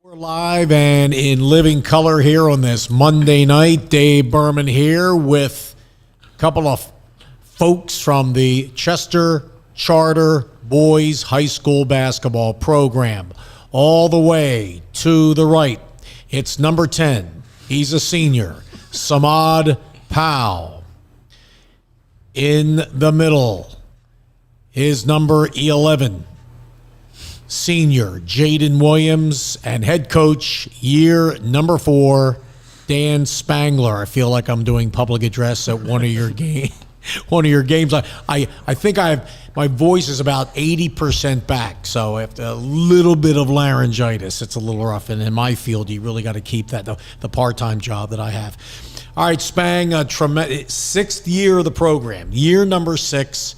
We're live and in living color here on this Monday night. Dave Burman here with a couple of folks from the Chester Charter Boys High School basketball program. All the way to the right, it's number 10. He's a senior, Samad Powell. In the middle is number 11. Senior Jaden Williams, and head coach year number 4, Dan Spangler. I feel like I'm doing public address at one of your games. I think my voice is about 80% back, so after a little bit of laryngitis, it's a little rough. And in my field, you really got to keep that the part-time job that I have. All right, Spang, tremendous 6th year of the program, year number 6,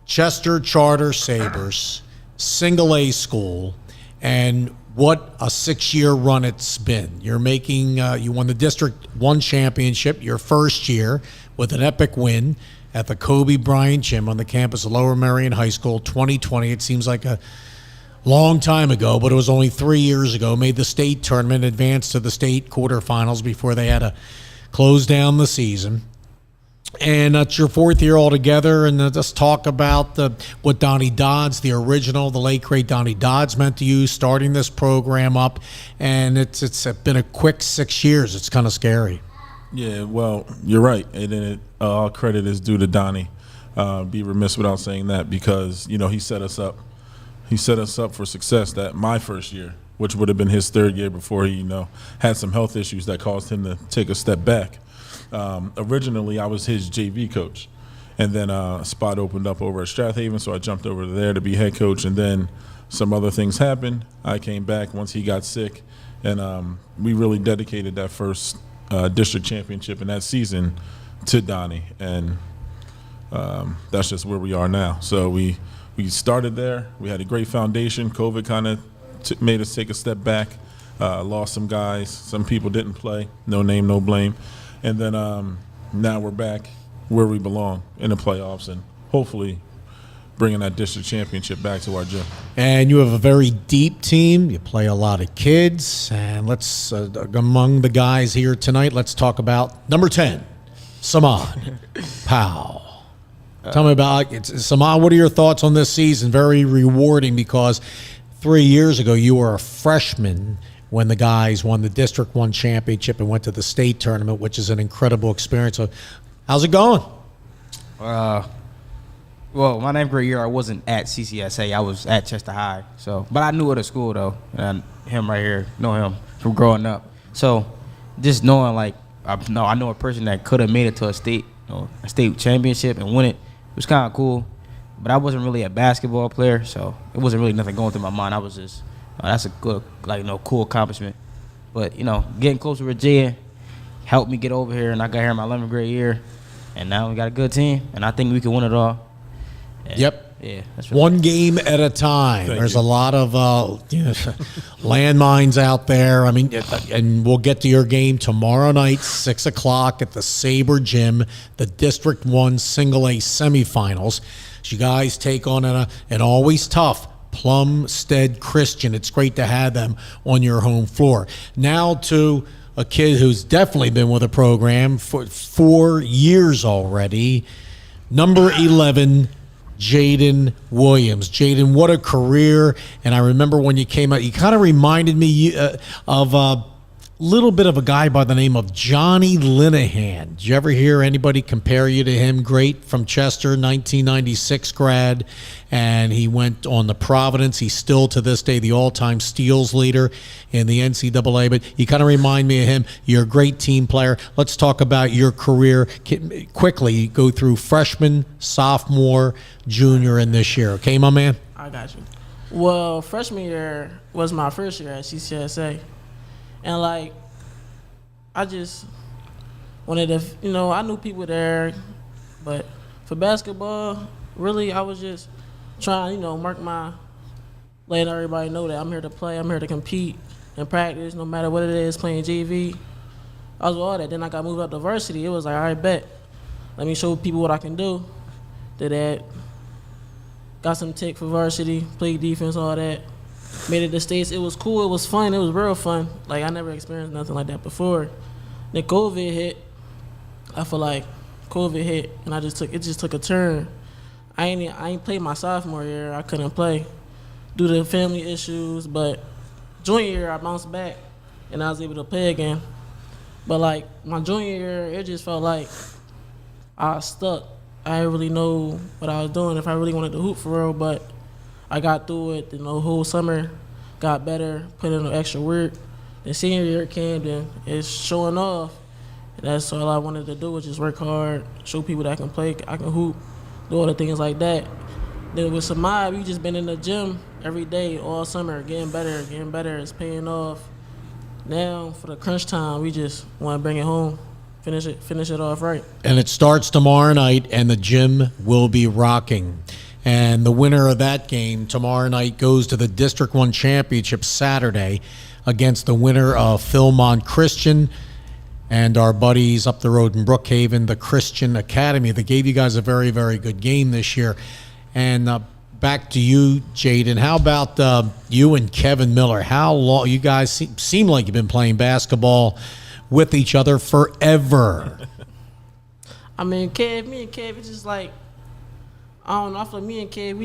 Chester Charter Sabres. Single A school, and what a 6-year run it's been. You're making, you won the District 1 championship your first year with an epic win at the Kobe Bryant Gym on the campus of Lower Merion High School, 2020. It seems like a long time ago, but it was only 3 years ago. Made the state tournament, advanced to the state quarterfinals before they had to close down the season. And it's your 4th year altogether, and let's talk about what Donnie Dodds, the late great Donnie Dodds, meant to you starting this program up. And it's been a quick 6 years. It's kind of scary. Yeah, well, you're right, and then all credit is due to Donnie. Be remiss without saying that, because he set us up. He set us up for success that my first year, which would have been his 3rd year before he had some health issues that caused him to take a step back. Originally, I was his JV coach, and then a spot opened up over at Strathaven, so I jumped over there to be head coach, and then some other things happened. I came back once he got sick, and we really dedicated that first district championship in that season to Donnie, and that's just where we are now. So we started there. We had a great foundation. COVID kind of made us take a step back, lost some guys. Some people didn't play. No name, no blame. And then now we're back where we belong in the playoffs, and hopefully bringing that district championship back to our gym. And you have a very deep team. You play a lot of kids. And let's, among the guys here tonight, let's talk about number 10, Samad Powell. Tell me about Samad. What are your thoughts on this season? Very rewarding, because 3 years ago you were a freshman when the guys won the District 1 championship and went to the state tournament, which is an incredible experience. So how's it going? Well, my 9th grade year, I wasn't at CCSA. I was at Chester High. But I knew it at school, though. And him right here, know him from growing up. So just knowing, I know a person that could have made it to a state championship and win it. It was kind of cool. But I wasn't really a basketball player, so it wasn't really nothing going through my mind. I was just, that's a good, cool accomplishment. But, getting closer with Jay helped me get over here, and I got here in my 11th grade year. And now we got a good team, and I think we can win it all. And yep. Yeah. That's really one game at a time. There's a lot of landmines out there. I mean, and we'll get to your game tomorrow night, 6 o'clock at the Sabre Gym, the District 1 Single A semifinals. So you guys take on an always tough Plumstead Christian. It's great to have them on your home floor. Now to a kid who's definitely been with the program for 4 years already, number 11, Jaden Williams. Jaden, what a career. And I remember when you came out, you kind of reminded me of a little bit of a guy by the name of Johnny Linehan. Did you ever hear anybody compare you to him? Great, from Chester, 1996 grad, and he went on to Providence. He's still to this day the all-time steals leader in the NCAA, but you kind of remind me of him. You're a great team player. Let's talk about your career. Quickly go through freshman, sophomore, junior, and this year. Okay, my man? I got you. Well, freshman year was my first year at CCSA. And, I just wanted to, I knew people there, but for basketball, really, I was just trying, letting everybody know that I'm here to play, I'm here to compete and practice, no matter what it is, playing JV. I was with all that. Then I got moved up to varsity. It was like, all right, bet. Let me show people what I can do. Did that. Got some tick for varsity, played defense, all that. made it to States. It was cool. It was fun. It was real fun. Like, I never experienced nothing like that before. Then COVID hit. I feel like COVID hit, and it just took a turn. I ain't played my sophomore year. I couldn't play due to family issues, but junior year I bounced back, and I was able to play again. But like my junior year, it just felt like I was stuck. I didn't really know what I was doing if I really wanted to hoop for real, but I got through it. The whole summer got better, put in the extra work. The senior year came, then it's showing off. And that's all I wanted to do was just work hard, show people that I can play, I can hoop, do all the things like that. Then with Samad, we just been in the gym every day all summer, getting better. It's paying off. Now for the crunch time, we just want to bring it home, finish it off right. And it starts tomorrow night, and the gym will be rocking. And the winner of that game tomorrow night goes to the District 1 Championship Saturday against the winner of Philmont Christian and our buddies up the road in Brookhaven, the Christian Academy. They gave you guys a very, very good game this year. And back to you, Jaden. How about you and Kevin Miller? How long? You guys seem like you've been playing basketball with each other forever. I mean, me and Kev, it's just like, I don't know. I feel like me and Kev,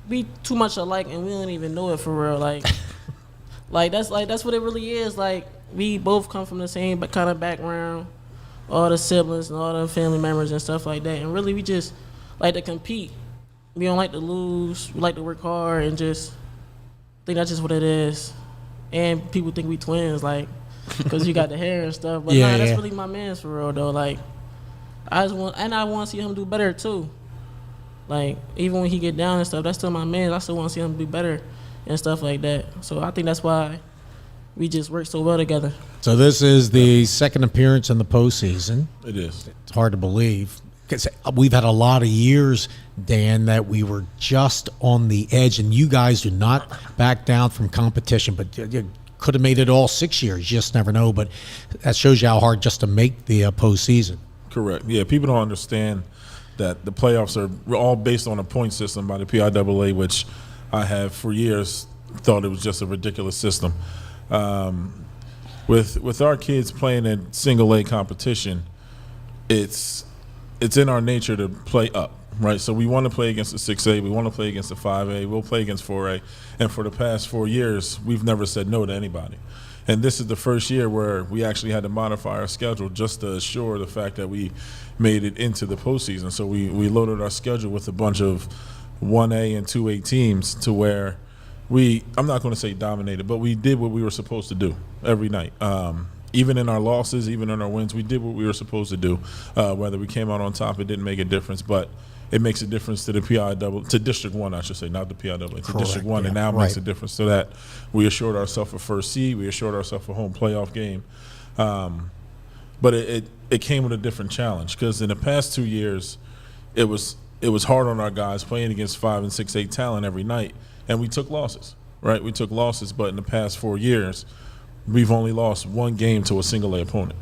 we too much alike, and we don't even know it for real. That's what it really is. Like, we both come from the same kind of background, all the siblings and all the family members and stuff like that. And really, we just like to compete. We don't like to lose. We like to work hard and just think that's just what it is. And people think we twins, like, because you got the hair and stuff. But that's really my man's for real, though. Like, I want to see him do better, too. Like, even when he get down and stuff, that's still my man. I still want to see him do better and stuff like that. So I think that's why we just work so well together. So this is the second appearance in the postseason. It is. It's hard to believe. 'Cause we've had a lot of years, Dan, that we were just on the edge, and you guys do not back down from competition. But you could have made it all 6 years. You just never know. But that shows you how hard just to make the postseason. Correct. Yeah, people don't understand that the playoffs are all based on a point system by the PIAA, which I have for years thought it was just a ridiculous system. With our kids playing in single A competition, it's in our nature to play up, right? So we want to play against the 6A, we want to play against the 5A, we'll play against 4A, and for the past 4 years, we've never said no to anybody. And this is the first year where we actually had to modify our schedule just to assure the fact that we made it into the postseason. So we loaded our schedule with a bunch of 1A and 2A teams to where I'm not going to say dominated, but we did what we were supposed to do every night. Even in our losses, even in our wins, we did what we were supposed to do. Whether we came out on top, it didn't make a difference, but it makes a difference to the to District 1, I should say, not the PIAA, to District 1, and now makes a difference to that. We assured ourselves a first seed. We assured ourselves a home playoff game. But it came with a different challenge because in the past 2 years, it was hard on our guys playing against 5 and 6A talent every night, and we took losses, right? We took losses, but in the past 4 years, we've only lost one game to a single A opponent.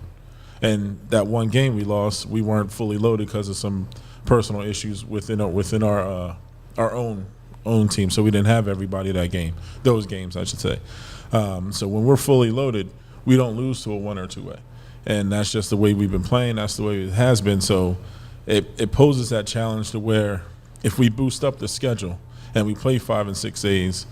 And that one game we lost, we weren't fully loaded because of some personal issues within our own team. So we didn't have everybody those games, I should say. So when we're fully loaded, we don't lose to a 1 or 2A. And that's just the way we've been playing. That's the way it has been. So it poses that challenge to where if we boost up the schedule and we play 5 and 6As,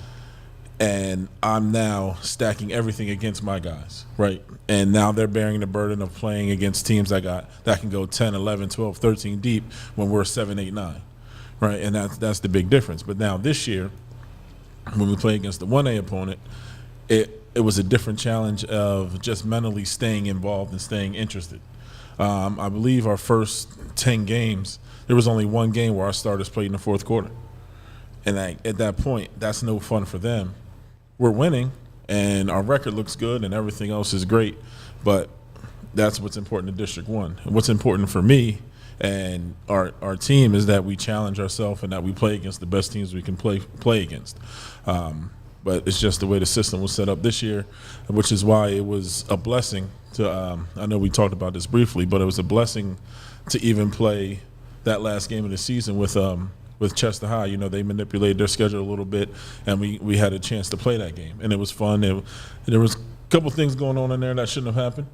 and I'm now stacking everything against my guys, right? And now they're bearing the burden of playing against teams that can go 10, 11, 12, 13 deep when we're 7, 8, 9, right? And that's the big difference. But now this year, when we play against the 1A opponent, it was a different challenge of just mentally staying involved and staying interested. I believe our first 10 games, there was only one game where our starters played in the fourth quarter. And at that point, that's no fun for them. We're winning, and our record looks good, and everything else is great, but that's what's important to District 1. What's important for me and our team is that we challenge ourselves and that we play against the best teams we can play against. But it's just the way the system was set up this year, which is why it was a blessing to I know we talked about this briefly, but it was a blessing to even play that last game of the season with with Chester High. You know, they manipulated their schedule a little bit, and we had a chance to play that game, and it was fun. There was a couple things going on in there that shouldn't have happened.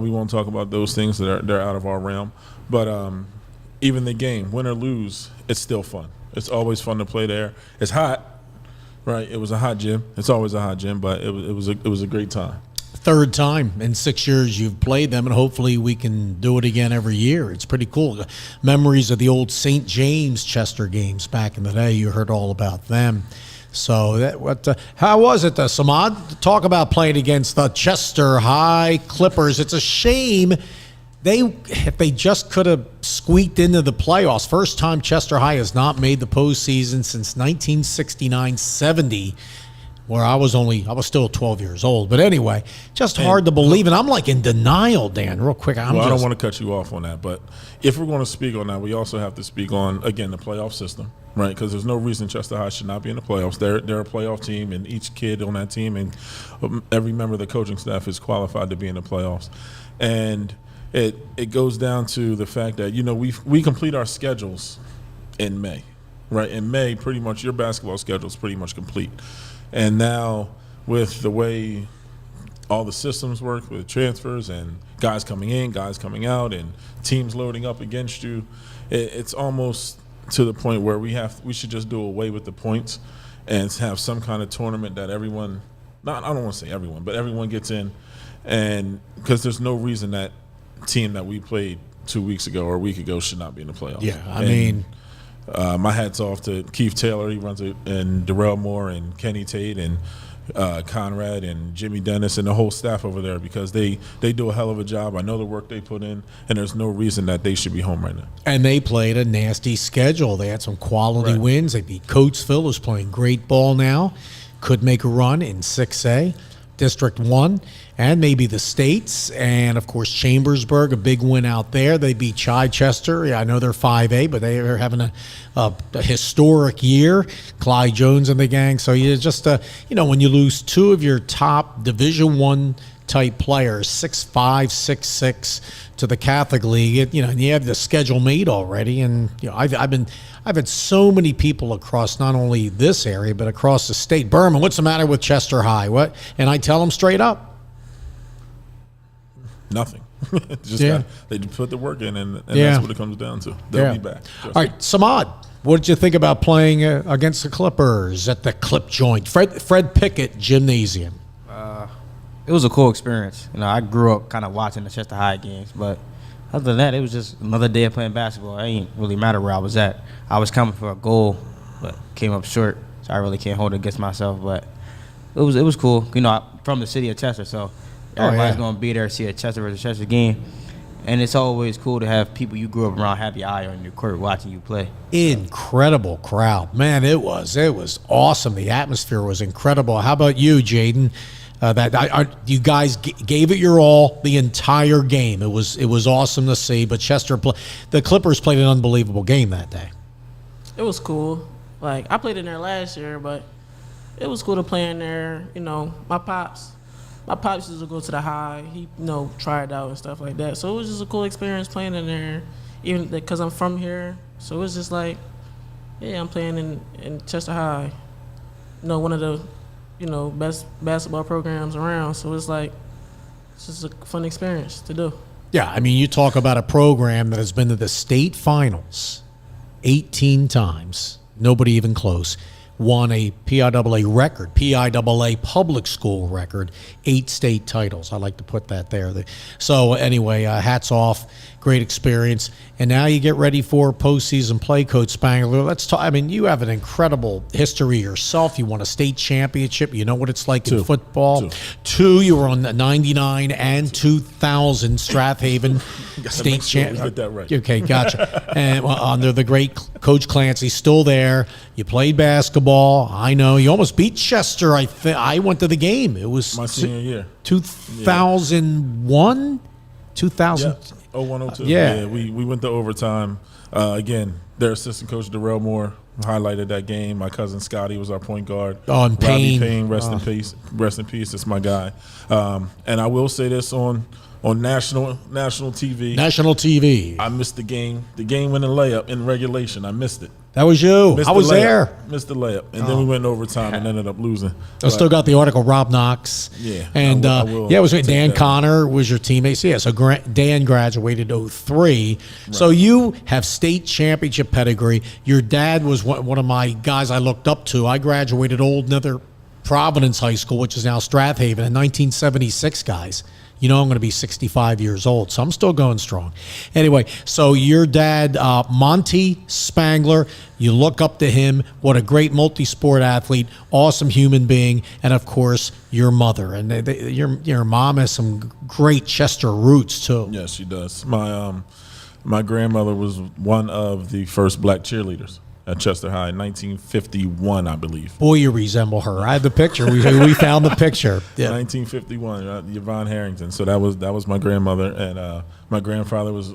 We won't talk about those things. They're out of our realm. But even the game, win or lose, it's still fun. It's always fun to play there. It's hot, right? It was a hot gym. It's always a hot gym, but it was a great time. Third time in 6 years you've played them, and hopefully we can do it again every year. It's pretty cool. Memories of the old St. James Chester games back in the day. You heard all about them. So how was it, Samad? Talk about playing against the Chester High Clippers. It's a shame if they just could have squeaked into the playoffs. First time Chester High has not made the postseason since 1969-70. Where I was still 12 years old. But anyway, just hard to believe. And I'm like in denial, Dan, real quick. I don't want to cut you off on that. But if we're going to speak on that, we also have to speak on, again, the playoff system, right? Because there's no reason Chester High should not be in the playoffs. They're a playoff team, and each kid on that team and every member of the coaching staff is qualified to be in the playoffs. And it goes down to the fact that, you know, we complete our schedules in May, right? In May, pretty much your basketball schedule is pretty much complete. And now with the way all the systems work with transfers and guys coming in, guys coming out, and teams loading up against you, it's almost to the point where we should just do away with the points and have some kind of tournament that everyone, I don't want to say everyone, but everyone gets in. And because there's no reason that team that we played 2 weeks ago or a week ago should not be in the playoffs. Yeah, I mean, my hat's off to Keith Taylor. He runs it, and Darrell Moore and Kenny Tate and Conrad and Jimmy Dennis and the whole staff over there, because they do a hell of a job. I know the work they put in, and there's no reason that they should be home right now. And they played a nasty schedule. They had some quality wins. They beat Coatesville, who's playing great ball now. Could make a run in 6A, District 1, and maybe the States. And, of course, Chambersburg, a big win out there. They beat Chichester. Yeah, I know they're 5A, but they are having a historic year. Clyde Jones and the gang. So you just, when you lose two of your top Division I type players, 6'5", 6'6", to the Catholic League, and you have the schedule made already. And I've had so many people across not only this area but across the state. Burman, what's the matter with Chester High? What? And I tell them straight up, nothing. They put the work in, and that's what it comes down to. They'll be back. All right, Samad, what did you think about playing against the Clippers at the Clip Joint, Fred Pickett Gymnasium? It was a cool experience. I grew up kind of watching the Chester High games, but other than that, it was just another day of playing basketball. It ain't really matter where I was at. I was coming for a goal, but came up short, so I really can't hold it against myself. But it was cool. I'm from the city of Chester, so everybody's going to be there to see a Chester versus Chester game. And it's always cool to have people you grew up around have your eye on your court watching you play. Incredible crowd. Man, it was awesome. The atmosphere was incredible. How about you, Jaden? You guys gave it your all the entire game. It was awesome to see. But the Clippers played an unbelievable game that day. It was cool. Like, I played in there last year, but it was cool to play in there. My pops used to go to the high. He tried out and stuff like that. So it was just a cool experience playing in there, even because I'm from here. So it was just like, yeah, I'm playing in Chester High. One of the best basketball programs around. So it's just a fun experience to do. Yeah, I mean, you talk about a program that has been to the state finals 18 times, nobody even close, won a PIAA record, PIAA public school record, 8 state titles. I like to put that there. So anyway, hats off, great experience. And now you get ready for postseason play, Coach Spangler. Let's talk. I mean, you have an incredible history yourself. You won a state championship. You know what it's like in football. Two, you were on the 99 and 2000 Strathaven state champ. Get that right. Okay, gotcha. And under the great Coach Clancy, still there. You played basketball. I know you almost beat Chester. I went to the game. It was my senior year, 2001, 2000. 0102. Yeah, we went to overtime. Again, their assistant coach Darrell Moore highlighted that game. My cousin Scotty was our point guard. Oh, and Payne, rest in peace. Rest in peace. That's my guy. And I will say this on on national TV. National TV. I missed the game winning layup in regulation. I missed it. That was you. Missed I was the layup. there. Missed the layup, and then we went in overtime and ended up losing. I still got the article. Rob Knox. Yeah, and I will it was take Dan that. Connor was your teammate. So, yeah, so Dan graduated 03. So you have state championship pedigree. Your dad was one of my guys I looked up to. I graduated Old Nether Providence High School, which is now Strathaven, in 1976, guys. You know I'm going to be 65 years old, so I'm still going strong. Anyway, so your dad, Monty Spangler, you look up to him. What a great multi-sport athlete, awesome human being, and, of course, your mother. And your mom has some great Chester roots, too. Yes, she does. My grandmother was one of the first black cheerleaders at Chester High in 1951, I believe. Boy, you resemble her. I have the picture. We found the picture. Yeah. 1951, Yvonne Harrington. So that was my grandmother, and my grandfather was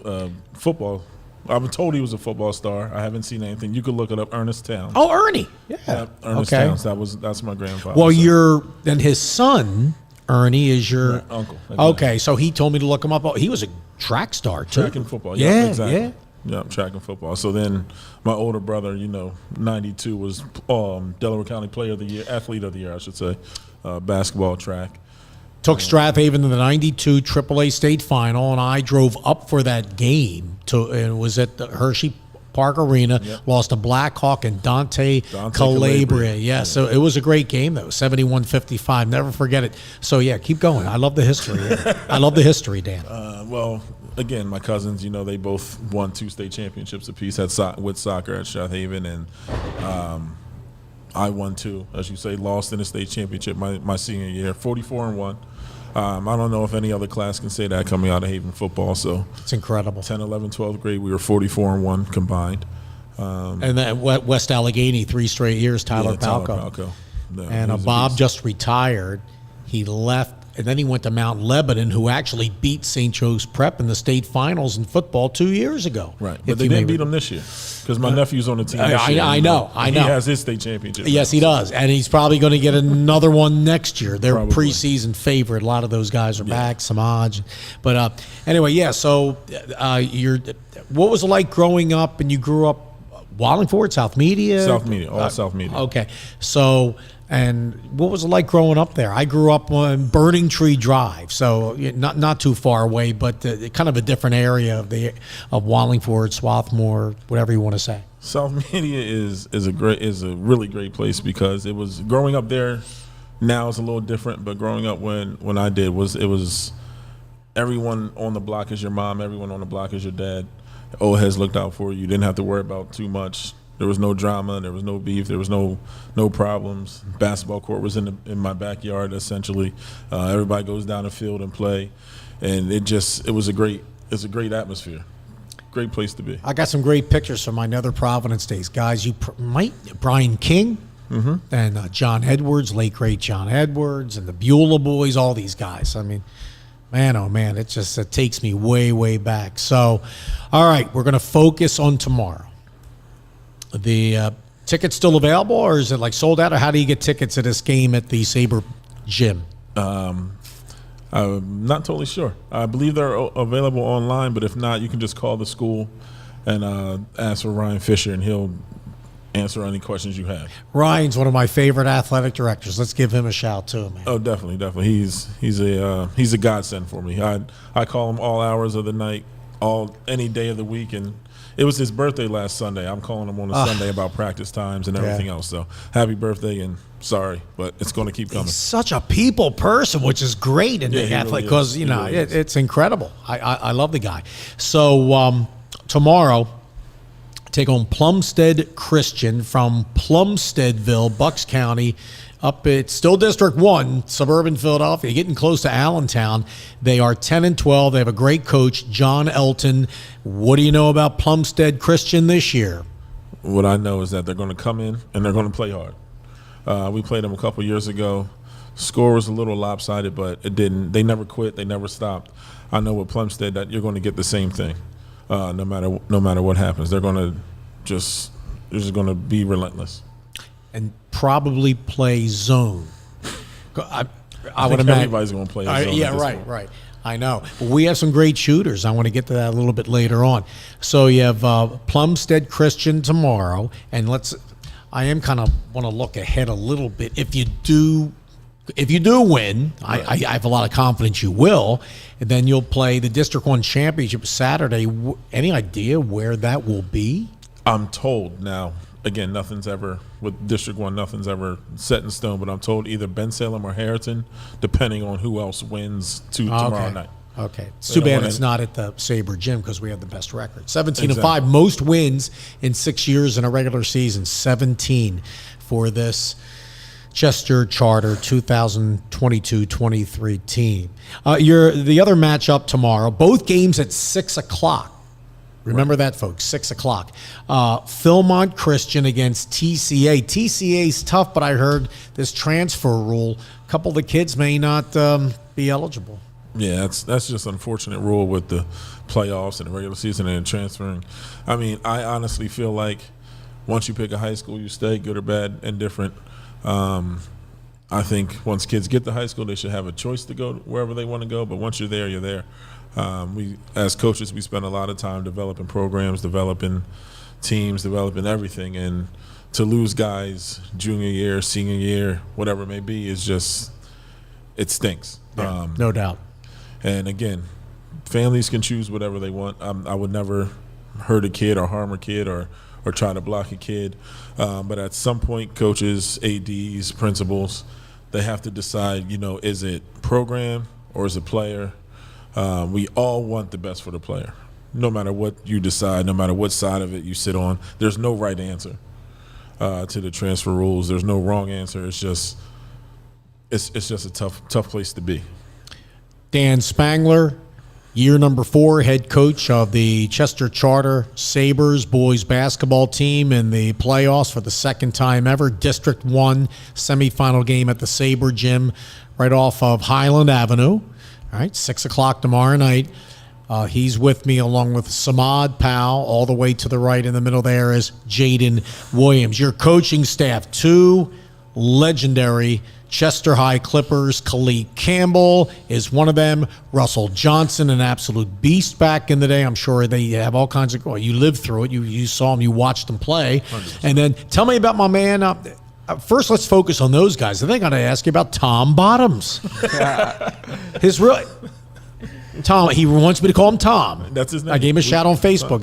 football. I'm told he was a football star. I haven't seen anything. You could look it up. Ernest Towns. Oh, Ernie. Yeah. Ernest Okay. Towns. That's my grandfather. Well, so. then his son, Ernie, is your My uncle. Okay, so he told me to look him up. Oh, he was a track star too. Track and football. Yeah, exactly. yeah. Yeah, track and football. So then my older brother, 92 was Delaware County Player of the Year, Athlete of the Year, I should say, basketball, track. Took Strathaven to the 92 AAA state final, and I drove up for that game. And was at the Hershey Park Arena, lost to Blackhawk and Dante Calabria. Yeah, so it was a great game, though, 71-55. Never forget it. So, yeah, keep going. I love the history. I love the history, Dan. Well, again, my cousins, they both won 2 state championships apiece with soccer at Strathaven, and I won 2, as you say, lost in the state championship my senior year, 44-1. I don't know if any other class can say that coming out of Haven football. So it's incredible. 10, 11, 12th grade, we were 44-1 combined. And then West Allegheny, 3 straight years, Tyler Palco. No, and Bob just retired. He left, and then he went to Mount Lebanon, who actually beat St. Joe's Prep in the state finals in football 2 years ago. Right, but they didn't beat him this year because my nephew's on the team this year. I know. He has his state championship. Yes, he does, and he's probably going to get another one next year. They're Probably. preseason favorite. A lot of those guys are back, Samaj. But anyway, yeah, so what was it like growing up, and you grew up Wallingford, South Media? South Media, all South Media. Okay, so... And what was it like growing up there? I grew up on Burning Tree Drive, so not too far away, but kind of a different area of Wallingford, Swarthmore, whatever you want to say. South Media is a really great place because it was growing up there. Now it's a little different, but growing up when I did it was everyone on the block is your mom, everyone on the block is your dad. Old heads looked out for you. You didn't have to worry about too much. There was no drama. There was no beef. There was no problems. Basketball court was in my backyard essentially. Everybody goes down the field and play, and it's a great atmosphere. Great place to be. I got some great pictures from my Nether Providence days, guys. Brian King and John Edwards, late great John Edwards, and the Beulah boys. All these guys. I mean, man, oh man, it takes me way back. So, all right, we're going to focus on tomorrow. The tickets still available, or is it like sold out, or how do you get tickets to this game at the Sabre Gym? I'm not totally sure. I believe they're available online, but if not, you can just call the school and ask for Ryan Fisher, and he'll answer any questions you have. Ryan's one of my favorite athletic directors. Let's give him a shout too, man. Oh, definitely. He's a godsend for me. I call him all hours of the night, any day of the week, and it was his birthday last Sunday. I'm calling him on a Sunday about practice times and everything else. So happy birthday, and sorry, but it's going to keep coming. He's such a people person, which is great in the athlete because it's incredible. I love the guy. So tomorrow, take on Plumstead Christian from Plumsteadville, Bucks County. It's still District 1, suburban Philadelphia, getting close to Allentown. They are 10-12. They have a great coach, John Elton. What do you know about Plumstead Christian this year? What I know is that they're going to come in and they're going to play hard. We played them a couple years ago. Score was a little lopsided, but it didn't. They never quit. They never stopped. I know with Plumstead that you're going to get the same thing, no matter what happens. They're just going to be relentless. And probably play zone. I would imagine everybody's going to play zone. Yeah, right. I know. We have some great shooters. I want to get to that a little bit later on. So you have Plumstead Christian tomorrow, and I am kind of want to look ahead a little bit. If you do win, I have a lot of confidence you will, and then you'll play the District 1 Championship Saturday. Any idea where that will be? I'm told now. Again, nothing's ever with District 1. Nothing's ever set in stone. But I'm told either Ben Salem or Harriton, depending on who else wins tomorrow night. Okay. It's too bad it's not at the Sabre Gym because we have the best record. 17-5, most wins in 6 years in a regular season. 17 for this Chester Charter 2022-23 team. The other matchup tomorrow, both games at 6 o'clock. Remember that, folks, 6 o'clock. Philmont Christian against TCA. TCA's tough, but I heard this transfer rule. A couple of the kids may not be eligible. Yeah, that's just unfortunate rule with the playoffs and the regular season and transferring. I mean, I honestly feel like once you pick a high school, you stay, good or bad, indifferent. I think once kids get to high school, they should have a choice to go wherever they want to go. But once you're there, you're there. We, as coaches, we spend a lot of time developing programs, developing teams, developing everything. And to lose guys junior year, senior year, whatever it may be, is just, it stinks. Yeah, no doubt. And again, families can choose whatever they want. I would never hurt a kid or harm a kid or try to block a kid. But at some point, coaches, ADs, principals, they have to decide, is it program or is it player? We all want the best for the player. No matter what you decide, no matter what side of it you sit on, there's no right answer to the transfer rules. There's no wrong answer. It's just a tough place to be. Dan Spangler, year number 4, head coach of the Chester Charter Sabres boys basketball team in the playoffs for the second time ever. District 1 semifinal game at the Sabre Gym right off of Highland Avenue. All right, 6 o'clock tomorrow night. He's with me along with Samad Powell. All the way to the right in the middle there is Jaden Williams. Your coaching staff, 2 legendary Chester High Clippers. Khalid Campbell is one of them. Russell Johnson, an absolute beast back in the day. I'm sure they have all kinds of. Well, you lived through it. You saw him. You watched him play. 100%. And then tell me about my man. First, let's focus on those guys. I think I got to ask you about Tom Bottoms. Tom. He wants me to call him Tom. That's his name. I gave him a shout on Facebook.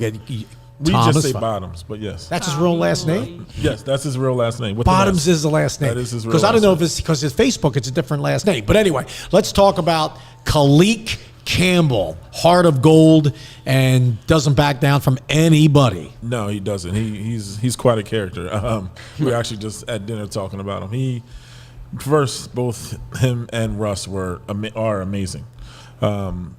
We just say Bottoms, but yes. That's his real last name? Yes, that's his real last name. Bottoms is the last name. That is his real Because I don't last know name. if it's because his Facebook, it's a different last name. But anyway, let's talk about Khalid Campbell, heart of gold, and doesn't back down from anybody. No, he doesn't. He's quite a character. We were actually just at dinner talking about him. First, both him and Russ are amazing. In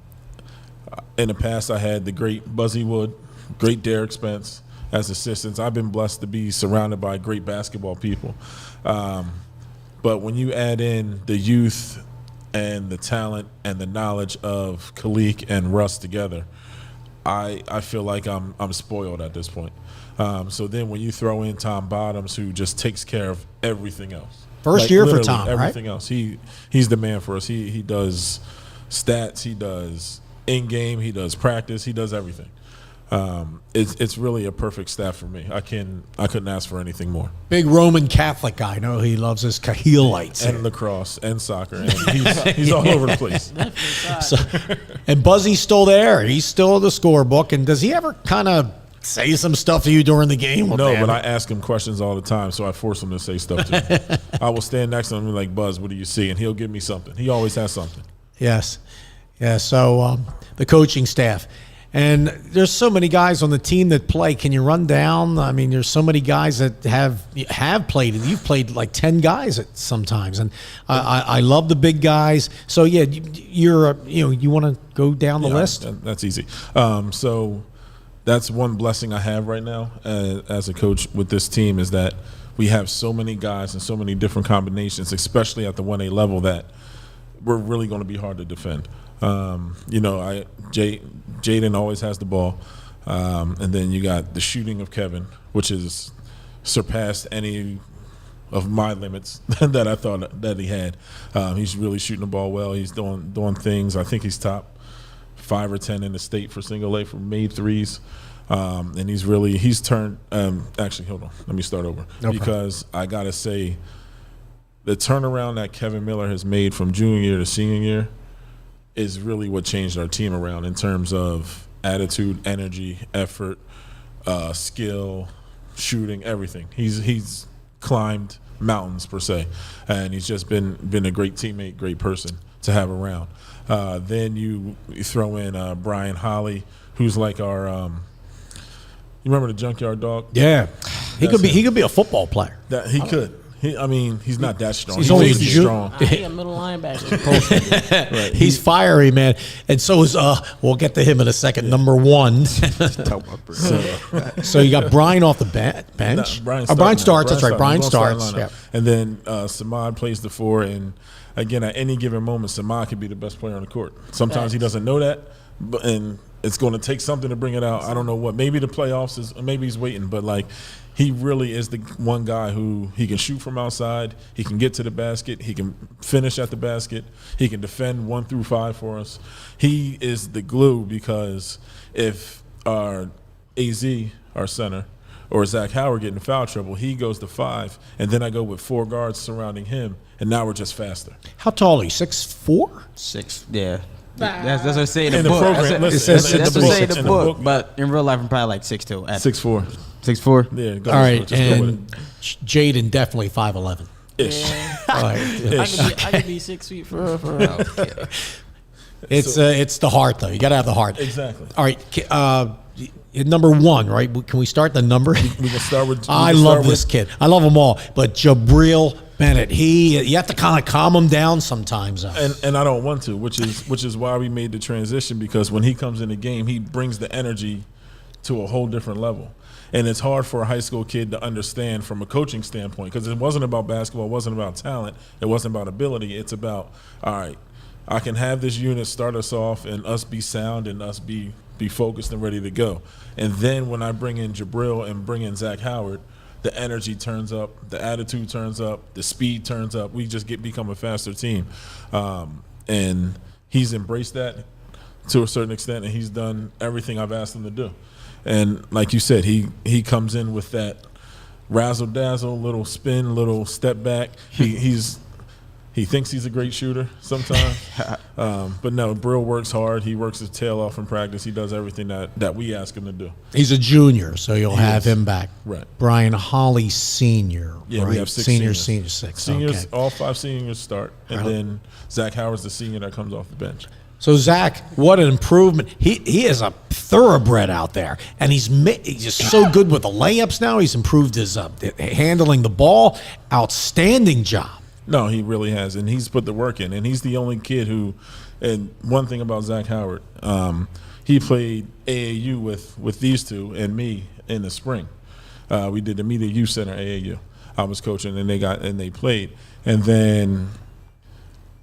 the past, I had the great Buzzy Wood, great Derek Spence as assistants. I've been blessed to be surrounded by great basketball people. But when you add in the youth and the talent and the knowledge of Khalid and Russ together, I feel like I'm spoiled at this point. So then when you throw in Tom Bottoms, who just takes care of everything else. First year for Tom, everything right? else. He's the man for us. He does stats, he does in-game, he does practice, he does everything. It's really a perfect staff for me. I couldn't ask for anything more. Big Roman Catholic guy. I know he loves his Kahilites. And lacrosse and soccer. And he's all over the place. And Buzzy's still there. He's still in the scorebook. And does he ever kind of say some stuff to you during the game? No, but I ask him questions all the time, so I force him to say stuff to me. I will stand next to him and be like, Buzz, what do you see? And he'll give me something. He always has something. Yes. Yeah, so the coaching staff. And there's so many guys on the team that play. Can you run down? I mean, there's so many guys that have played. You've played like 10 guys at sometimes, and I love the big guys. So yeah, you want to go down the list? That's easy. So that's one blessing I have right now as a coach with this team is that we have so many guys and so many different combinations, especially at the 1A level, that we're really going to be hard to defend. Jaden always has the ball, and then you got the shooting of Kevin, which has surpassed any of my limits that I thought that he had. He's really shooting the ball well. He's doing things. I think he's top 5 or 10 in the state for single A for made threes. And he's turned. Actually, hold on. Let me start over because I gotta say, the turnaround that Kevin Miller has made from junior year to senior year is really what changed our team around in terms of attitude, energy, effort, skill, shooting, everything. He's climbed mountains per se, and he's just been a great teammate, great person to have around. Then you throw in Brian Holly, who's like our. You remember the Junkyard Dog? Yeah, he could be a football player. That he could. He's not that strong. He's only thinks he's strong. He a middle linebacker. Right. He's fiery, man, and so is we'll get to him in a second. Number 1. So you got Brian off the bench. Brian starts. That's right. Brian starts. Yeah. And then Samad plays the 4. And again, at any given moment, Samad could be the best player on the court. Sometimes he doesn't know that, and it's going to take something to bring it out. I don't know what. Maybe the playoffs maybe he's waiting, but like. He really is the one guy who he can shoot from outside. He can get to the basket. He can finish at the basket. He can defend 1 through 5 for us. He is the glue because if our AZ, our center, or Zach Howard get in foul trouble, he goes to 5, and then I go with 4 guards surrounding him, and now we're just faster. How tall are you? 6'4"? 6, yeah. That's what I say in the In the book. program, That's listen, what I say in the in the book. book. But in real life, I'm probably like 6'2". 6'4". 6'4". Yeah. Go All right, just go with and Jaden definitely 5'11". Ish. Yeah. All right. I could be 6 feet for real. For real. It's the heart though. You got to have the heart. Exactly. All right. Number 1, right? Can we start the number? We can start with. I love this kid. I love them all, but Jabril Bennett, you have to kind of calm him down sometimes. And I don't want to, which is why we made the transition, because when he comes in the game, he brings the energy to a whole different level. And it's hard for a high school kid to understand from a coaching standpoint, because it wasn't about basketball, it wasn't about talent, it wasn't about ability. It's about, all right, I can have this unit start us off and us be sound and us be focused and ready to go. And then when I bring in Jabril and bring in Zach Howard, the energy turns up, the attitude turns up, the speed turns up. We just become a faster team. And he's embraced that to a certain extent, and he's done everything I've asked him to do. And like you said, he comes in with that razzle-dazzle, little spin, little step back. He thinks he's a great shooter sometimes. But no, Brill works hard. He works his tail off in practice. He does everything that we ask him to do. He's a junior, so you'll have him back. Right. Brian Holly Sr. Yeah, right? we have 6 senior, seniors. 6. Seniors, okay. all 5 seniors start. And then Zach Howard's the senior that comes off the bench. So Zach, what an improvement! He is a thoroughbred out there, and he's just so good with the layups now. He's improved his handling the ball. Outstanding job. No, he really has, and he's put the work in. And he's the only kid who. And one thing about Zach Howard, he played AAU with these two and me in the spring. We did the Media Youth Center AAU. I was coaching, and they played, and then.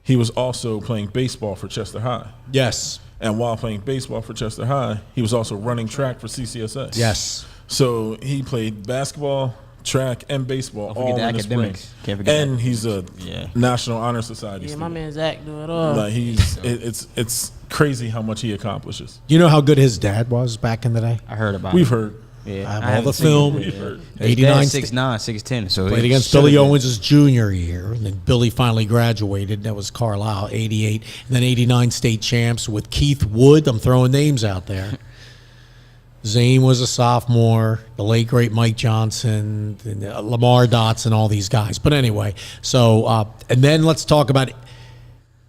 He was also playing baseball for Chester High. Yes. And while playing baseball for Chester High, he was also running track for CCSA. Yes. So he played basketball, track, and baseball all in the spring. Can't forget and he's a National Honor Society Yeah, student. my man Zach do it all. Like it's crazy how much he accomplishes. You know how good his dad was back in the day? I heard about We've it. heard. Yeah, I have I all haven't the seen film. it. We've heard. 89 6'9", 6'10". So played it against should've Billy been- Owens' junior year, and then Billy finally graduated. That was Carlisle, 88. And then 89 state champs with Keith Wood. I'm throwing names out there. Zane was a sophomore, the late, great Mike Johnson, and Lamar Dotson, all these guys. But anyway, so, and then let's talk about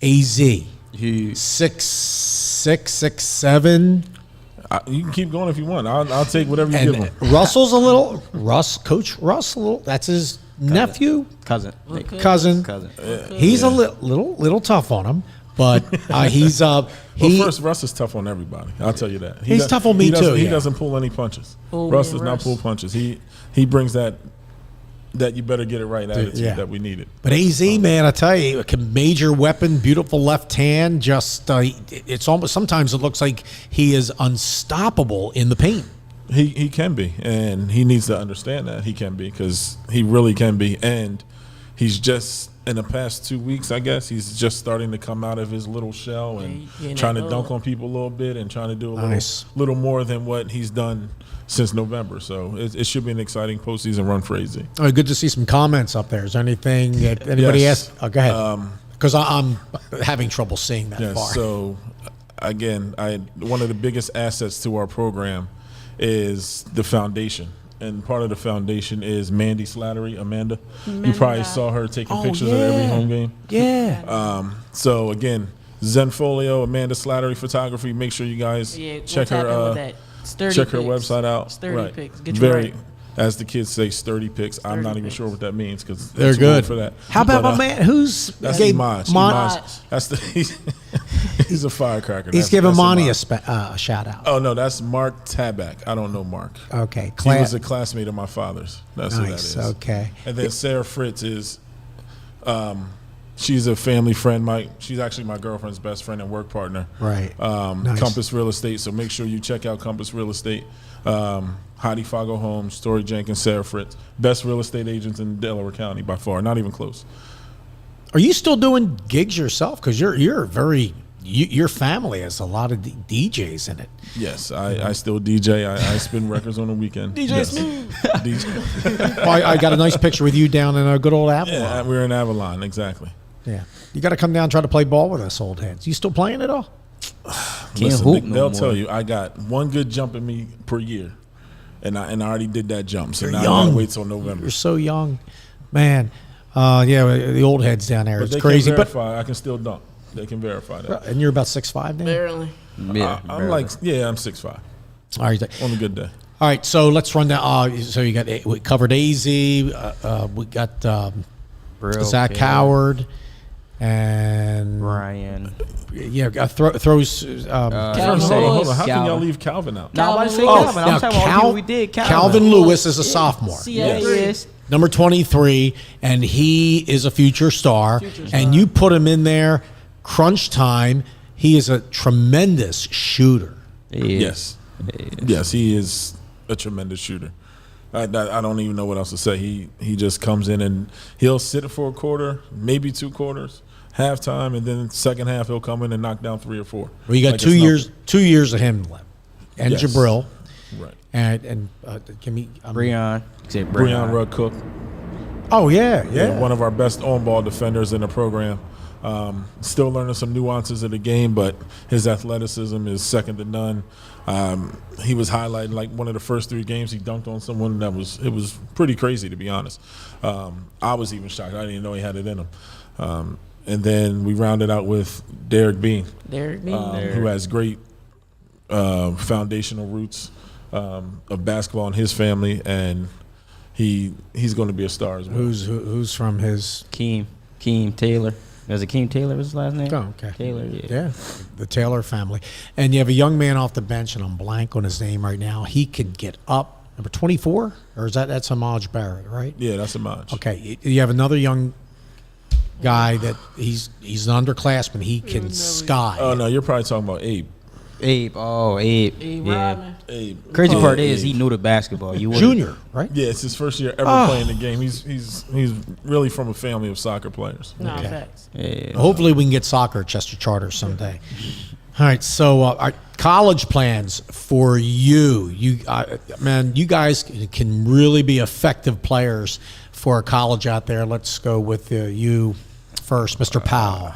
AZ. 6'6", 6'7". You can keep going if you want. I'll take whatever you give And him. Russell's a little, Coach Russ, a little, that's his nephew, cousin. cousin. He's a little tough on him, but he's Well, first, Russ is tough on everybody. I'll tell you that. He's tough on me too. He Yeah. doesn't pull any punches. Oh, Russ man, does not Russ. pull punches. He brings that you better get it right attitude yeah. that we needed. But AZ, man, I tell you, a major weapon, beautiful left hand. Just it's almost sometimes it looks like he is unstoppable in the paint. He can be, and he needs to understand that he can be, because he really can be. And he's just, in the past 2 weeks, I guess, he's just starting to come out of his little shell and trying to dunk on people a little bit and trying to do a little more than what he's done since November. So it should be an exciting postseason run for AZ. Oh, good to see some comments up there. Is there anything that anybody asked? Oh, go ahead. Because I'm having trouble seeing that far. So, again, one of the biggest assets to our program is the foundation. And part of the foundation is Mandy Slattery, Amanda. You probably saw her taking pictures at every home game. Yeah. So, again, Zenfolio, Amanda Slattery Photography. Make sure you guys check her website out. Sturdy pics. Get you right. As the kids say, sturdy pics. I'm not even sure what that means, because they're good for that. How about my man? That's Imaj. That's he's a firecracker. He's giving Monty a shout out. Oh no, that's Mark Tabak. I don't know Mark. Okay, he was a classmate of my father's. That's who that is. Okay. And then Sarah Fritz is, she's a family friend. She's actually my girlfriend's best friend and work partner. Right. Compass Real Estate. So make sure you check out Compass Real Estate. Heidi Fago Holmes, Story Jenkins, Sarah Fritz, best real estate agents in Delaware County by far, not even close. Are you still doing gigs yourself? Because your family has a lot of DJs in it. Yes, I still DJ. I spin records on the weekend. DJ Smooth. Well, I got a nice picture with you down in a good old Avalon. Yeah, we're in Avalon, exactly. Yeah, you got to come down and try to play ball with us, old heads. You still playing at all? Listen, they'll tell you I got one good jump in me per year. And I already did that jump, so now I gotta wait till November. You're so young, man. Yeah, the old heads down there. It's crazy, but I can still dunk. They can verify that. And you're about 6'5" now. Barely. Yeah, I'm 6'5". All right, on a good day. All right, so let's run down. So we covered AZ. We got Zach Howard and Ryan. Yeah, throws. Hold on. How can y'all leave Calvin out? No, I say Calvin. I'm talking about people we did. Calvin Lewis is a sophomore. Yes. Number 23, and he is a future star. And you put him in there, crunch time. He is a tremendous shooter. Yes, he is a tremendous shooter. I don't even know what else to say. He just comes in and he'll sit for a quarter, maybe 2 quarters, halftime, and then second half he'll come in and knock down 3 or 4. Well, you got 2 years of him left, and Jabril, right? And give me Breon Rugg Cook. Oh yeah, one of our best on-ball defenders in the program. Still learning some nuances of the game, but his athleticism is second to none. He was highlighted like one of the first 3 games. He dunked on someone it was pretty crazy, to be honest. I was even shocked. I didn't even know he had it in him. And then we rounded out with Derek Bean, who has great foundational roots of basketball in his family, and he's going to be a star as well. Who's from his Keem Taylor? Was it Keem Taylor was his last name? Oh, okay. Taylor, yeah. The Taylor family. And you have a young man off the bench, and I'm blank on his name right now. He could get up. Number 24? Or is that's Amaj Barrett, right? Yeah, that's Amaj. Okay. You have another young guy that he's an underclassman. He can sky. Oh, no, you're probably talking about Abe. Abe. Yeah. Abe. Crazy part is he knew the basketball. Junior, right? Yeah, it's his first year ever playing the game. He's really from a family of soccer players. No, facts. Yeah. Hopefully we can get soccer at Chester Charter someday. All right, so our college plans for you. You guys can really be effective players for a college out there. Let's go with you first, Mr. Powell.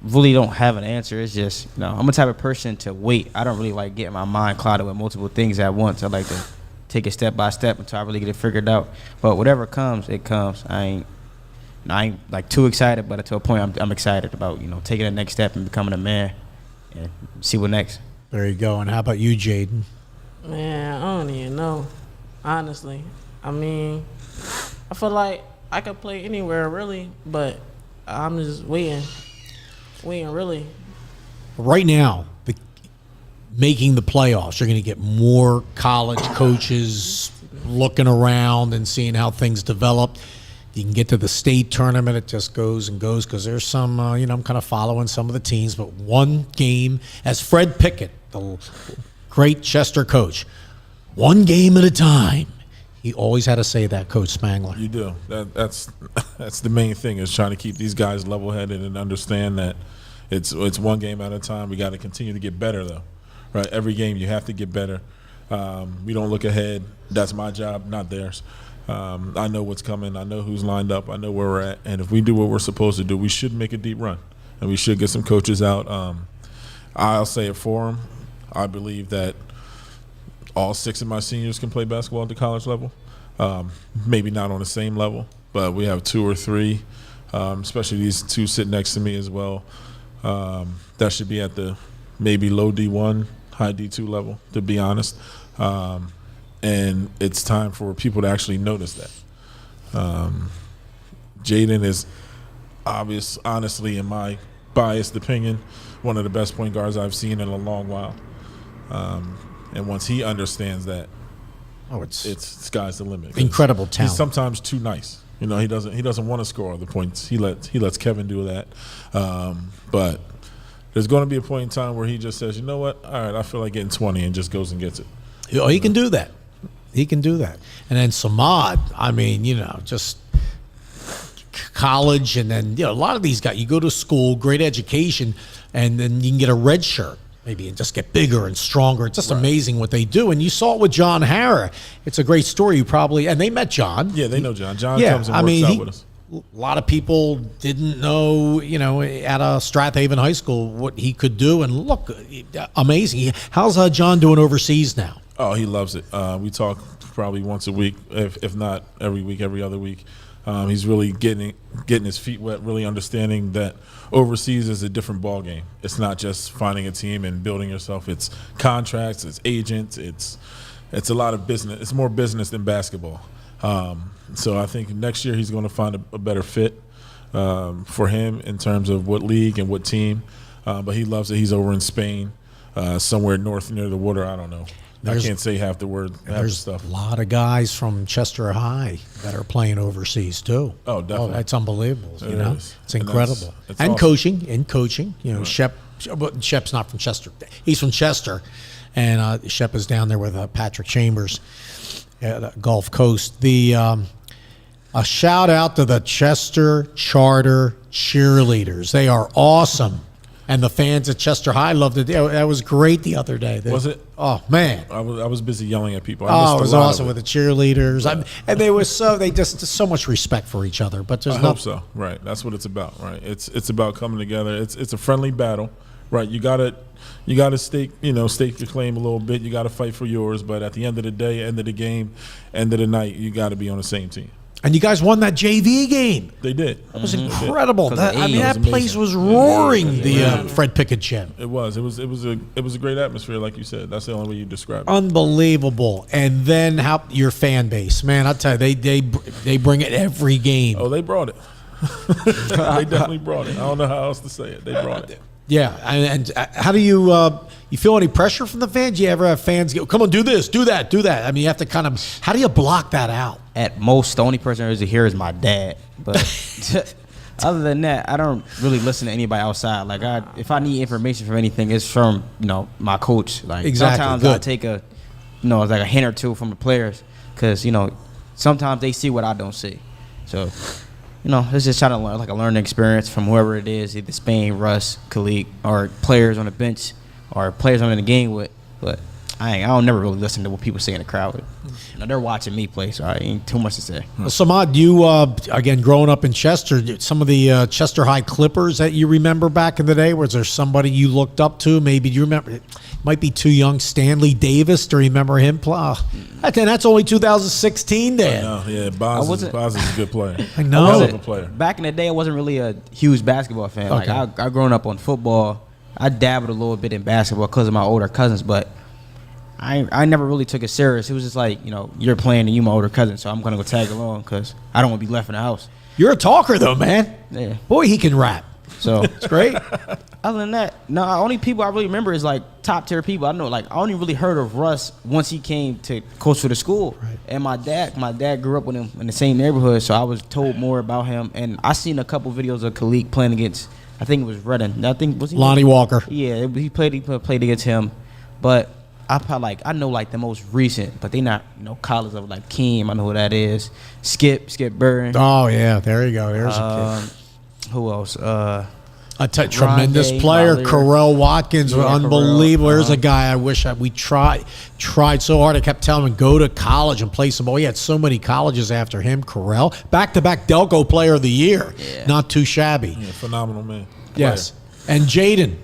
Really don't have an answer. It's just, I'm the type of person to wait. I don't really like getting my mind clouded with multiple things at once. I like to take it step by step until I really get it figured out. But whatever comes, it comes. I ain't like too excited, but to a point I'm excited about, taking the next step and becoming a man and see what next. There you go. And how about you, Jaden? Man, I don't even know, honestly. I mean, I feel like I could play anywhere, really, but I'm just waiting, really. Right now, making the playoffs, you're going to get more college coaches looking around and seeing how things develop. You can get to the state tournament. It just goes and goes because there's some, I'm kind of following some of the teams. But one game, as Fred Pickett, the great Chester coach, one game at a time. He always had to say that, Coach Spangler. You do. That's the main thing, is trying to keep these guys level-headed and understand that it's one game at a time. We got to continue to get better, though. Right? Every game you have to get better. We don't look ahead. That's my job, not theirs. I know what's coming. I know who's lined up. I know where we're at. And if we do what we're supposed to do, we should make a deep run. And we should get some coaches out. I'll say it for them. I believe that all 6 of my seniors can play basketball at the college level. Maybe not on the same level, but we have 2 or 3, especially these 2 sitting next to me as well. That should be at the maybe low D1, high D2 level, to be honest. And it's time for people to actually notice that. Jaden is honestly, in my biased opinion, one of the best point guards I've seen in a long while. And once he understands that, it's sky's the limit. Incredible talent. He's sometimes too nice. You know, he doesn't want to score all the points. He lets Kevin do that. But there's going to be a point in time where he just says, you know what, all right, I feel like getting 20, and just goes and gets it. Oh, he can do that. He can do that. And then Samad, I mean, just college, and then a lot of these guys, you go to school, great education, and then you can get a red shirt maybe and just get bigger and stronger. It's just amazing what they do. And you saw it with John Hara. It's a great story. And they met John. Yeah, they know John. John comes and works out with us. A lot of people didn't know, at Strathaven High School what he could do. And look, amazing. How's John doing overseas now? Oh, he loves it. We talk probably once a week, if not every week, every other week. He's really getting his feet wet, really understanding that overseas is a different ball game. It's not just finding a team and building yourself. It's contracts, it's agents, it's a lot of business. It's more business than basketball. So I think next year he's going to find a better fit for him in terms of what league and what team. But he loves it. He's over in Spain, somewhere north near the water. I don't know. I can't say half the word. There's stuff. A lot of guys from Chester High that are playing overseas too. Oh, definitely. That's unbelievable. It's incredible. It's and awesome. coaching. Right. Shep's not from Chester. He's from Chester, and Shep is down there with Patrick Chambers at Gulf Coast. A shout out to the Chester Charter cheerleaders. They are awesome. And the fans at Chester High loved it. That was great the other day. Was it? Oh, man. I was busy yelling at people. It was awesome with the cheerleaders. And they just so much respect for each other. But there's hope so. Right. That's what it's about. Right. It's about coming together. It's a friendly battle. Right. You gotta stake your claim a little bit. You gotta fight for yours. But at the end of the day, end of the game, end of the night, you gotta be on the same team. And you guys won that JV game. They did. That was incredible. That place was amazing. roaring. The Fred Pickett gym. It was. It was a great atmosphere, like you said. That's the only way you describe it. Unbelievable. And then your fan base, man. I tell you, they bring it every game. Oh, they brought it. They definitely brought it. I don't know how else to say it. They brought it. Yeah, and how do you feel any pressure from the fans? You ever have fans go, come on, do this, do that, do that? I mean, you have to kind of, how do you block that out? At most, the only person who's here is my dad. But other than that, I don't really listen to anybody outside. Like, if I need information from anything, it's from, my coach. Like, sometimes I take it's like a hint or two from the players because, sometimes they see what I don't see. So, it's just trying to learn, like a learning experience from whoever it is, either Spain, Russ, Khalid, or players on the bench or players I'm in the game with. But I don't never really listen to what people say in the crowd. They're watching me play, so I ain't too much to say. Well, Samad, you, again, growing up in Chester, some of the Chester High Clippers that you remember back in the day, was there somebody you looked up to? Maybe you remember, it might be too young, Stanley Davis, to remember him play? That's only 2016 then. I know, yeah, Boz is a good player. I know. A player. Back in the day, I wasn't really a huge basketball fan. Okay. Like, I grown up on football. I dabbled a little bit in basketball because of my older cousins, but I never really took it serious. It was just like, you're playing and you my older cousin, so I'm going to go tag along because I don't want to be left in the house. You're a talker, though, man. Yeah. Boy, he can rap. So it's great. Other than that, no, only people I really remember is like top tier people. I know, like, I only really heard of Russ once he came to coach for the school. Right. And my dad grew up with him in the same neighborhood, so I was told more about him. And I seen a couple videos of Khalid playing against, I think it was Redden. Was he Lonnie Walker. Yeah, he played against him. But I know like the most recent, but they not college of like Keem. I know who that is. Skip Burman. Oh yeah, there you go. There's a kid. Who else? Tremendous Rondé, player, Valier. Carell Watkins, Yeah, unbelievable. Carell, There's a guy I wish we tried so hard. I kept telling him go to college and play some ball. He had so many colleges after him. Carell, back-to-back Delco Player of the Year, not too shabby. Yeah, phenomenal man. Yes, and Jaden,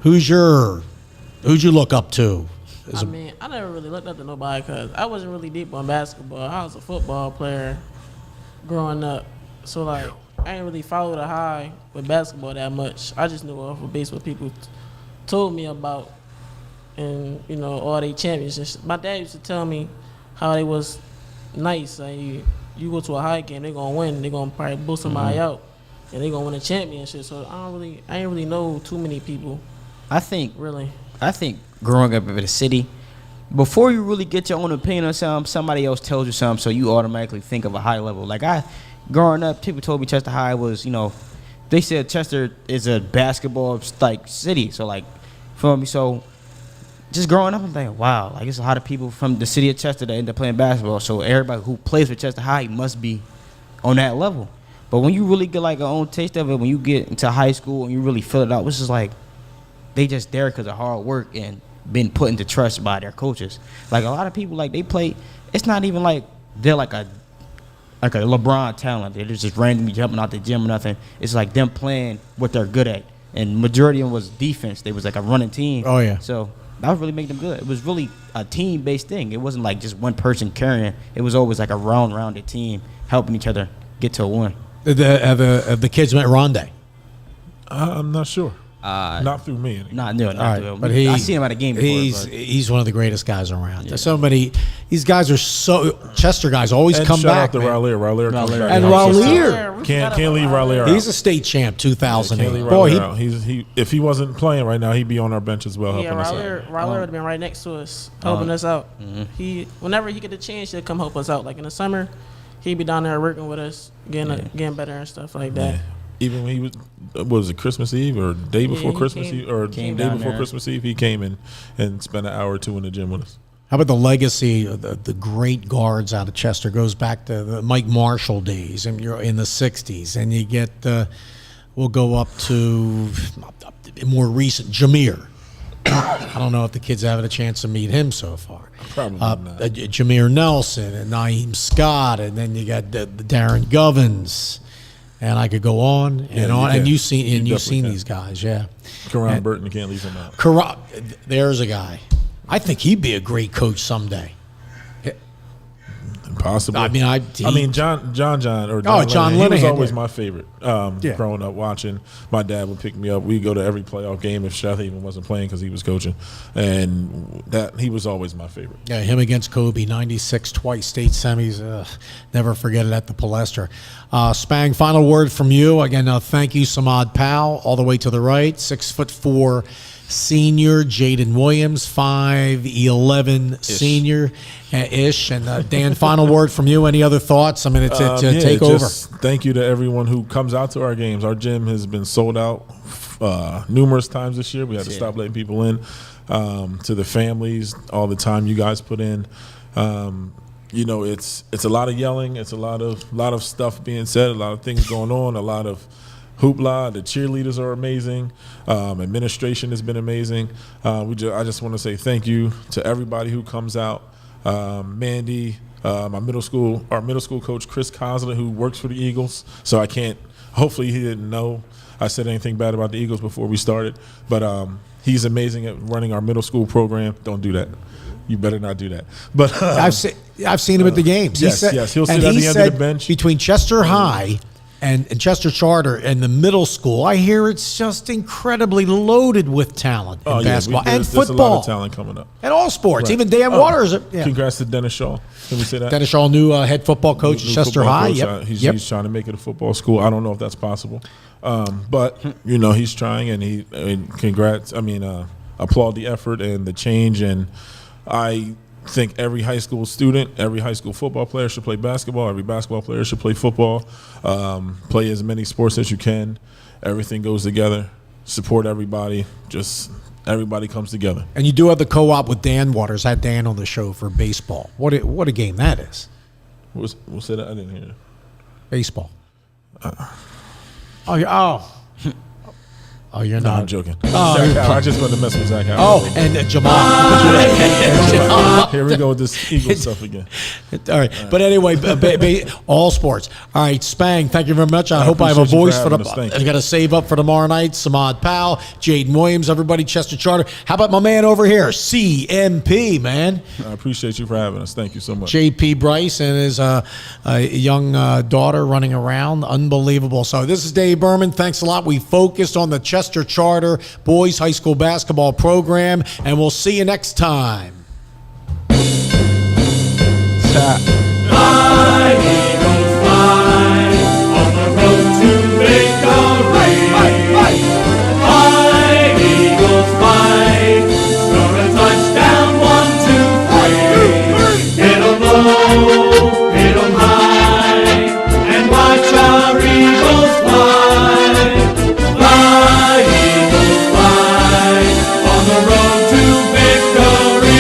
who's you look up to? I mean, I never really looked up to nobody because I wasn't really deep on basketball. I was a football player growing up, so like I ain't really follow the high with basketball that much. I just knew off of base what people told me about, and all they championships. My dad used to tell me how they was nice. Like you go to a high game, they gonna win. They gonna probably boost somebody out, and they gonna win a championship. So I ain't really know too many people. I think Really. growing up in the city, before you really get your own opinion on something, somebody else tells you something, so you automatically think of a high level. Like growing up, people told me Chester High was, they said Chester is a basketball like city. So like, feel me? So just growing up, I'm thinking, wow, like it's a lot of people from the city of Chester that end up playing basketball. So everybody who plays for Chester High must be on that level. But when you really get like an own taste of it, when you get into high school and you really feel it out, it's just like they just there because of hard work and been put into trust by their coaches. Like a lot of people, like they play. It's not even like they're like a LeBron talent. They're just randomly jumping out the gym or nothing. It's like them playing what they're good at. And majority of them was defense. They was like a running team. Oh, yeah. So that would really make them good. It was really a team-based thing. It wasn't like just one person carrying. It was always like a rounded team helping each other get to a win. Have the kids met Rondé? I'm not sure. Not through me. Anyway. Not All right, through him. but I seen him at a game before. He's one of the greatest guys around. There's so many. These guys are Chester guys always And come shout back. out to man. Raleigh comes back. And Raleigh. Can't leave Raleigh out. He's a state champ, Can't 2008. leave Boy, Raleigh out. If he wasn't playing right now, he'd be on our bench as well, Yeah, helping us out. Raleigh would have been right next to us, helping us out. Whenever he get the chance, he'll come help us out. Like in the summer, he'd be down there working with us, getting better and stuff like that. Yeah. Even when he was it Christmas Eve or day before he Christmas came- Eve or came day down before there. Christmas Eve, he came in and spent an hour or two in the gym with us. how about the legacy of the great guards out of Chester? Goes back to the Mike Marshall days, and you're in the '60s, and you get we'll go up to more recent Jameer. I don't know if the kids have had a chance to meet him so far. Probably not. Jameer Nelson and Naeem Scott, and then you got the Darren Govins, and I could go on and you on. can. And you've You definitely seen can. these guys, yeah. Karan Burton, you can't leave him out. There's a guy. I think he'd be a great coach someday. Possibly. I mean, John or John Linehan, he was Linehan, always yeah. my favorite. Growing up watching, my dad would pick me up. We'd go to every playoff game if Sheth even wasn't playing because he was coaching, and that he was always my favorite. Yeah, him against Kobe, 96 twice, state semis. Never forget it at the Palestra. Spang, final word from you. Again, thank you, Samad Powell, all the way to the right, 6'4" senior, Jaden Williams, 5'11" senior ish. And Dan, final word from you. Any other thoughts? I mean, it's take over. Thank you to everyone who comes out to our games. Our gym has been sold out numerous times this year. We had to stop letting people in. To the families, all the time you guys put in. It's a lot of yelling. It's a lot of stuff being said. A lot of things going on. A lot of hoopla. The cheerleaders are amazing. Administration has been amazing. I just want to say thank you to everybody who comes out. Mandy, our middle school coach Chris Kosler, who works for the Eagles. So I can't. Hopefully he didn't know I said anything bad about the Eagles before we started. But he's amazing at running our middle school program. Don't do that. You better not do that. But I've seen him at the games. Yes, he'll sit at the end of the bench. Between Chester High and Chester Charter and the middle school, I hear it's just incredibly loaded with talent in basketball and there's football. a lot of talent coming up. And all sports. Right. Even Dan Waters. Yeah. Congrats to Dennis Shaw. Can we say that? Dennis Shaw, new head football coach at New Chester football High. coach. Yep. He's trying to make it a football school. I don't know if that's possible. But, he's trying, and congrats. Applaud the effort and the change. And I think every high school student, every high school football player should play basketball. Every basketball player should play football. Play as many sports as you can. Everything goes together. Support everybody. Just everybody comes together. And you do have the co-op with Dan Waters. I had Dan on the show for baseball. What a game that is. What's that? I didn't hear. Baseball. Oh, you're No, not. I'm joking. Zach Howard. I just wanted to mess with Zach Howard. Oh, and Jamal. Here we go with this Eagle stuff again. All right. But anyway, all sports. All right, Spang, thank you very much. I hope I have a appreciate you voice for for having the. us. Thank you. I got to save up for tomorrow night. Samad Powell, Jaden Williams, everybody, Chester Charter. How about my man over here, CMP, man? I appreciate you for having us. Thank you so much. JP Bryce and his young daughter running around. Unbelievable. So this is Dave Burman. Thanks a lot. We focused on the Chester Charter boys high school basketball program, and we'll see you next time. Stop.